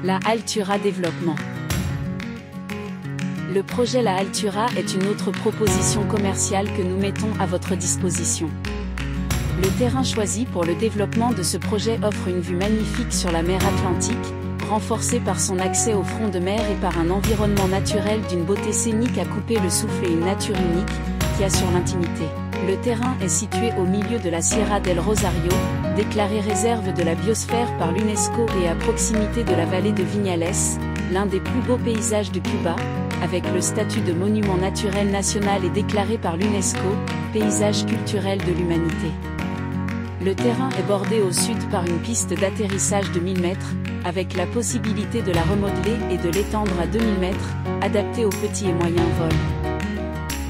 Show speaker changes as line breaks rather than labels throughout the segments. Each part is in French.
La Altura Développement. Le projet La Altura est une autre proposition commerciale que nous mettons à votre disposition. Le terrain choisi pour le développement de ce projet offre une vue magnifique sur la mer Atlantique, renforcée par son accès au front de mer et par un environnement naturel d'une beauté scénique à couper le souffle et une nature unique, qui assure l'intimité. Le terrain est situé au milieu de la Sierra del Rosario, déclarée réserve de la biosphère par l'UNESCO et à proximité de la vallée de Viñales, l'un des plus beaux paysages de Cuba, avec le statut de monument naturel national et déclaré par l'UNESCO, paysage culturel de l'humanité. Le terrain est bordé au sud par une piste d'atterrissage de 1000 mètres, avec la possibilité de la remodeler et de l'étendre à 2000 mètres, adaptée aux petits et moyens vols.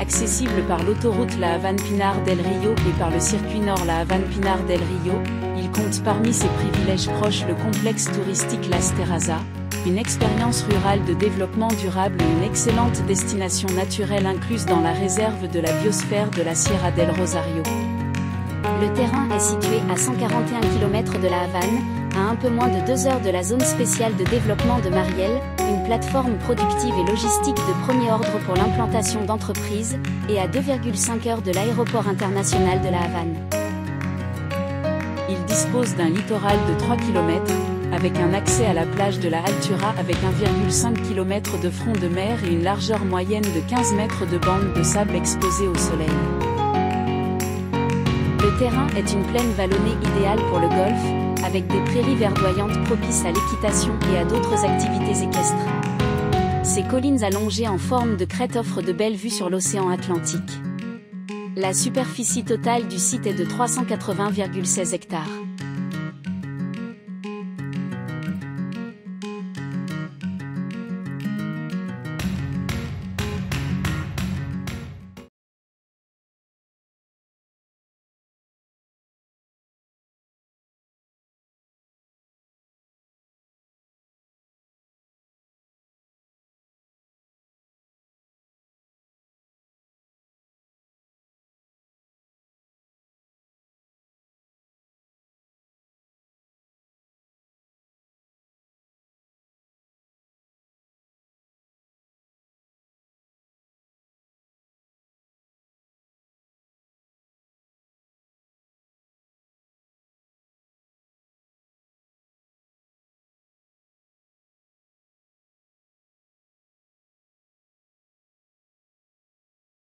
Accessible par l'autoroute La Havane-Pinar del Rio et par le circuit nord La Havane-Pinar del Rio, il compte parmi ses privilèges proches le complexe touristique Las Terrazas, une expérience rurale de développement durable et une excellente destination naturelle incluse dans la réserve de la biosphère de la Sierra del Rosario.
Le terrain est situé à 141 km de La Havane, à un peu moins de 2 heures de la zone spéciale de développement de Mariel, une plateforme productive et logistique de premier ordre pour l'implantation d'entreprises, et à 2,5 heures de l'aéroport international de La Havane.
Il dispose d'un littoral de 3 km, avec un accès à la plage de la Altura avec 1,5 km de front de mer et une largeur moyenne de 15 mètres de bande de sable exposée au soleil.
Le terrain est une plaine vallonnée idéale pour le golf, avec des prairies verdoyantes propices à l'équitation et à d'autres activités équestres. Ces collines allongées en forme de crête offrent de belles vues sur l'océan Atlantique. La superficie totale du site est de 380,16 hectares.